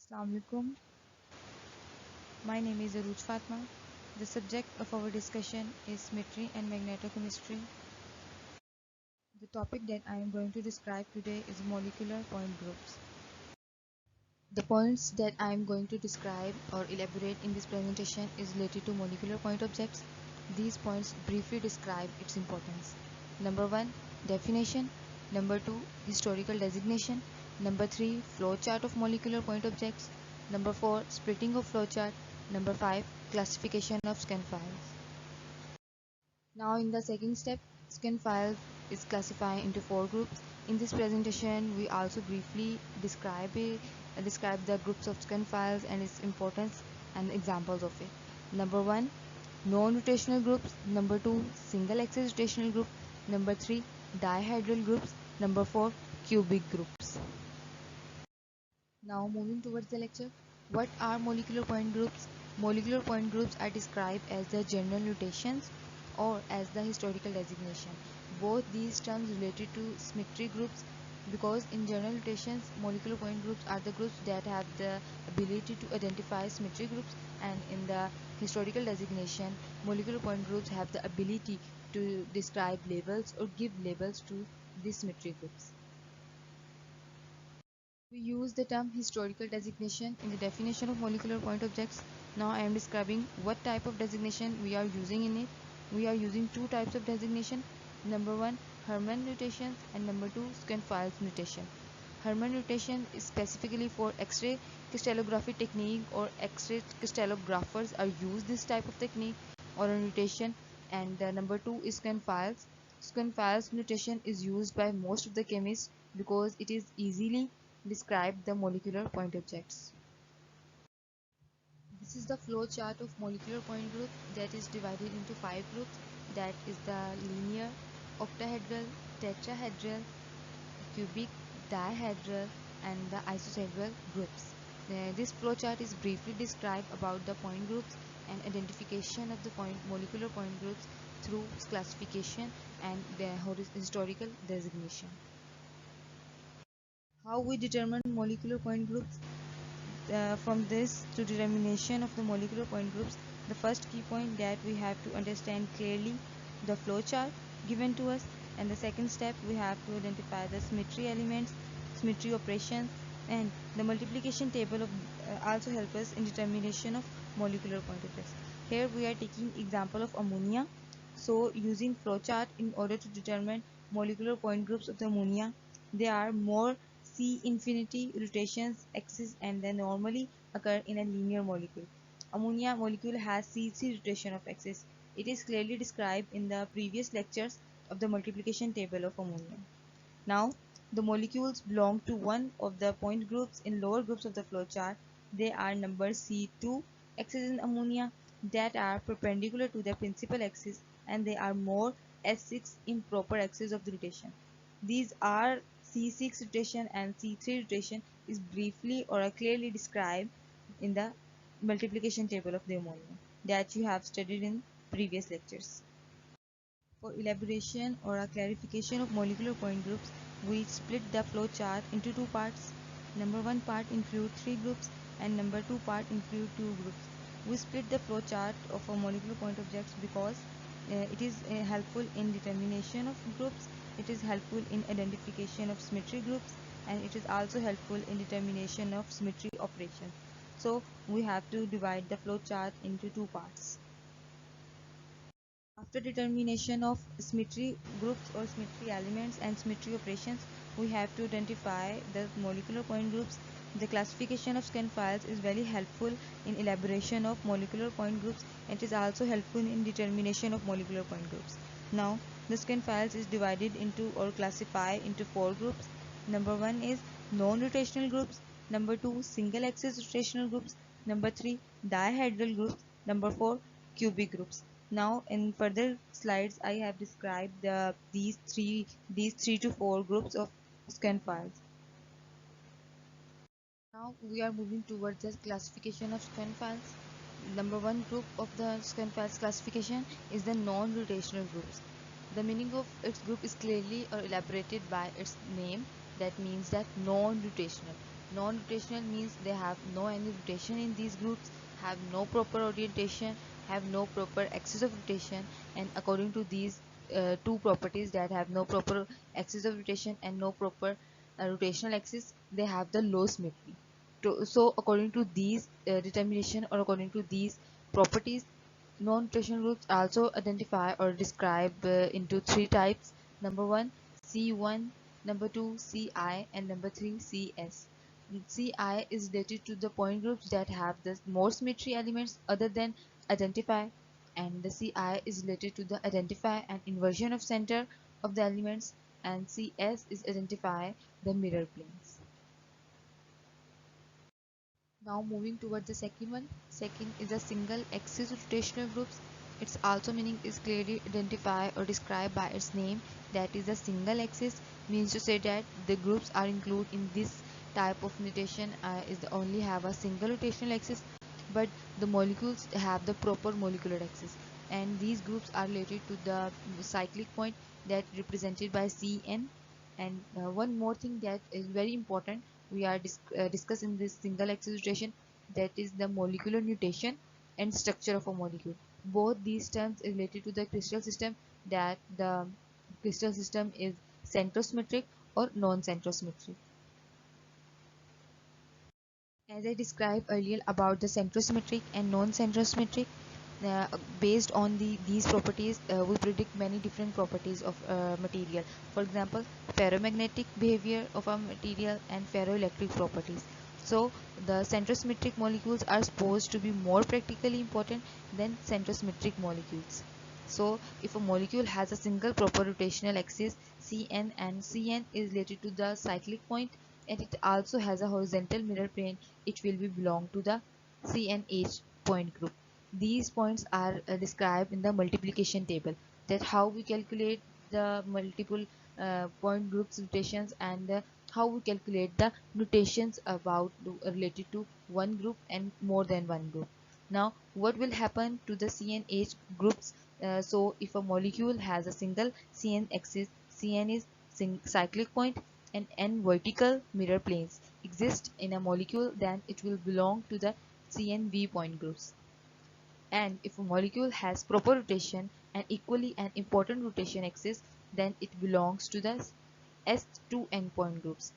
Assalamu alaikum. My name is Aruj Fatma. The subject of our discussion is symmetry and magnetochemistry. The topic that I am going to describe today is molecular point groups. The points that I am going to describe or elaborate in this presentation is related to molecular point objects. These points briefly describe its importance. Number 1, definition. Number 2, historical designation. Number 3, flowchart of molecular point objects. Number 4, splitting of flowchart. Number 5, classification of scan files. Now in the second step, scan files is classified into 4 groups. In this presentation, we also briefly describe the groups of scan files and its importance and examples of it. Number 1, non-rotational groups. Number 2, single-axis rotational group. Number 3, dihedral groups. Number 4, cubic groups. Now moving towards the lecture. What are molecular point groups? Molecular point groups are described as the general notations or as the historical designation. Both these terms related to symmetry groups because in general notations, molecular point groups are the groups that have the ability to identify symmetry groups, and in the historical designation, molecular point groups have the ability to describe labels or give labels to these symmetry groups. We use the term historical designation in the definition of molecular point objects. Now I am describing what type of designation we are using in it. We are using two types of designation. Number 1, Hermann notations, and number 2, Scan-Files notation. Hermann notation is specifically for X-ray crystallography technique, or X-ray crystallographers are use this type of technique or a notation. And number 2 is Scan-Files. Scan-Files notation is used by most of the chemists because it is easily describe the molecular point objects. This is the flow chart of molecular point group that is divided into 5 groups, that is the linear, octahedral, tetrahedral, cubic, dihedral and the isosahedral groups. This flow chart is briefly described about the point groups and identification of the molecular point groups through classification and their historical designation. How we determine molecular point groups? From this to determination of the molecular point groups, the first key point that we have to understand clearly the flow chart given to us, and the second step we have to identify the symmetry elements, symmetry operations, and the multiplication table of also help us in determination of molecular point objects. Here we are taking example of ammonia. So using flow chart in order to determine molecular point groups of the ammonia, they are more C infinity rotations axis and they normally occur in a linear molecule. Ammonia molecule has C3 rotation of axis. It is clearly described in the previous lectures of the multiplication table of ammonia. Now, the molecules belong to one of the point groups in lower groups of the flowchart. They are number C2 axis in ammonia that are perpendicular to the principal axis, and they are more S6 improper axis of the rotation. These are C6 rotation and C3 rotation is briefly or clearly described in the multiplication table of the ammonia that you have studied in previous lectures. For elaboration or a clarification of molecular point groups, we split the flow chart into 2 parts. Number 1 part include 3 groups and number 2 part include 2 groups. We split the flow chart of a molecular point objects because it is helpful in determination of groups, it is helpful in identification of symmetry groups, and it is also helpful in determination of symmetry operations. So we have to divide the flow chart into 2 parts. After determination of symmetry groups or symmetry elements and symmetry operations, we have to identify the molecular point groups. The classification of scan files is very helpful in elaboration of molecular point groups. It is also helpful in determination of molecular point groups. Now, the scan files is divided into or classified into 4 groups. Number 1 is non-rotational groups. Number 2, single axis rotational groups. Number 3, dihedral groups. Number 4, cubic groups. Now in further slides I have described these three to four groups of scan files. Now we are moving towards the classification of scan files. Number 1 group of the scan files classification is the non-rotational groups. The meaning of its group is clearly or elaborated by its name, that means that non-rotational. Non-rotational means they have no any rotation in these groups, have no proper orientation, have no proper axis of rotation, and according to these two properties, that have no proper axis of rotation and no proper rotational axis, they have the low symmetry. So according to these determination, or according to these properties, non-rotational groups also identify or describe into three types. Number one, C1, number two, Ci, and number three, Cs. Ci is related to the point groups that have the more symmetry elements other than identify, and the Ci is related to the identify and inversion of center of the elements, and Cs is identify the mirror planes. Now moving towards the second one. Second is a single axis rotational groups. Its also meaning is clearly identified or described by its name, that is a single axis, means to say that the groups are included in this type of notation is the only have a single rotational axis, but the molecules have the proper molecular axis, and these groups are related to the cyclic point that represented by Cn. And one more thing that is very important, we are discussing this single axis rotation, that is the molecular nutation and structure of a molecule. Both these terms are related to the crystal system, that the crystal system is centrosymmetric or non-centrosymmetric. As I described earlier about the centrosymmetric and non-centrosymmetric, uh, based on these properties, we predict many different properties of material. For example, ferromagnetic behavior of a material and ferroelectric properties. So the centrosymmetric molecules are supposed to be more practically important than centrosymmetric molecules. So if a molecule has a single proper rotational axis Cn, and Cn is related to the cyclic point, and it also has a horizontal mirror plane, it will be belong to the CNH point group. These points are described in the multiplication table, that how we calculate the multiple point groups notations, and how we calculate the notations about related to one group and more than one group. Now what will happen to the CNH groups? So if a molecule has a single Cn axis, Cn is cyclic point, and n vertical mirror planes exist in a molecule, then it will belong to the CNV point groups. And if a molecule has proper rotation and equally an important rotation axis, then it belongs to the S2N point groups.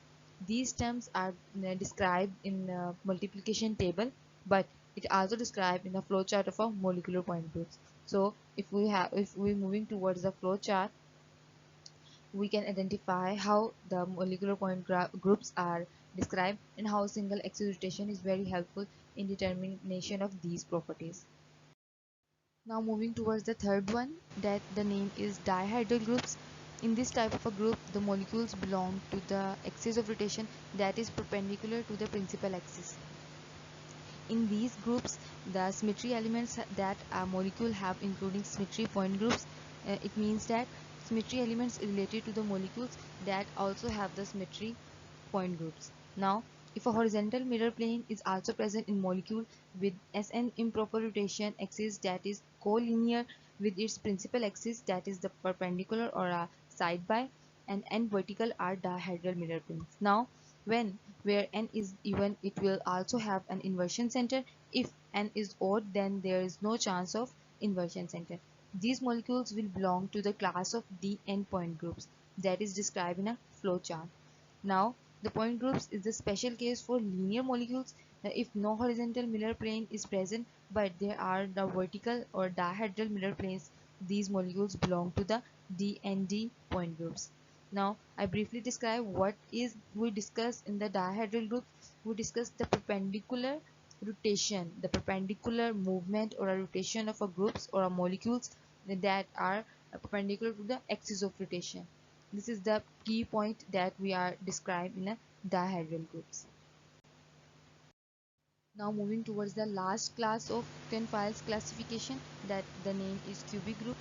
These terms are described in multiplication table, but it also described in a flowchart of a molecular point groups. So if we moving towards the flowchart, we can identify how the molecular point groups are described, and how single axis rotation is very helpful in determination of these properties. Now moving towards the third one, that the name is dihedral groups. In this type of a group, the molecules belong to the axis of rotation that is perpendicular to the principal axis. In these groups, the symmetry elements that a molecule have, including symmetry point groups, it means that symmetry elements related to the molecules that also have the symmetry point groups. Now, if a horizontal mirror plane is also present in molecule with Sn improper rotation axis that is collinear with its principal axis, that is the perpendicular or a side by, and n vertical are dihedral mirror planes. Now, when where n is even, it will also have an inversion center. If n is odd, then there is no chance of inversion center. These molecules will belong to the class of Dn point groups that is described in a flowchart. Now, the point groups is the special case for linear molecules. If no horizontal mirror plane is present, but there are the vertical or dihedral mirror planes, these molecules belong to the DND point groups. Now, I briefly describe what is we discussed in the dihedral group. We discussed the perpendicular rotation, the perpendicular movement or a rotation of a groups or a molecules that are perpendicular to the axis of rotation. This is the key point that we are described in a dihedral groups. Now moving towards the last class of Klein-Files classification, that the name is cubic group.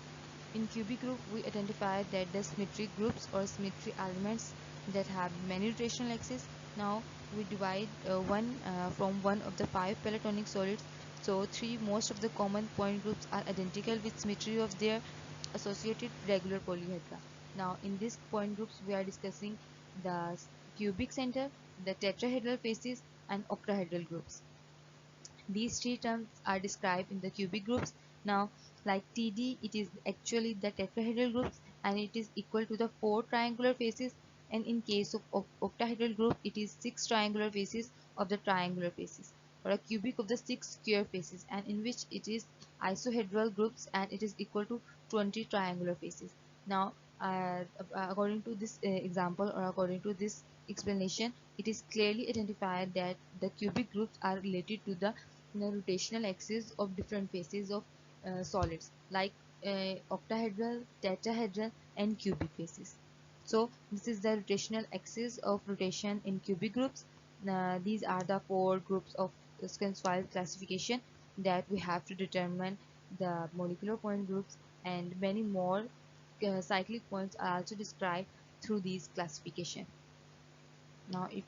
In cubic group, we identify that the symmetric groups or symmetry elements that have many rotational axes. Now we divide one from one of the five Platonic solids. So three most of the common point groups are identical with symmetry of their associated regular polyhedra. Now in these point groups, we are discussing the cubic center, the tetrahedral faces and octahedral groups. These three terms are described in the cubic groups. Now, like TD, it is actually the tetrahedral groups and it is equal to the 4 triangular faces, and in case of octahedral group, it is 6 triangular faces of the triangular faces, or a cubic of the 6 square faces, and in which it is isohedral groups and it is equal to 20 triangular faces. Now, according to this example, or according to this explanation, it is clearly identified that the cubic groups are related to the rotational axis of different faces of solids, like octahedral, tetrahedral, and cubic faces. So this is the rotational axis of rotation in cubic groups. These are the 4 groups of Kurzweil classification that we have to determine the molecular point groups, and many more cyclic points are also described through these classification. Now, if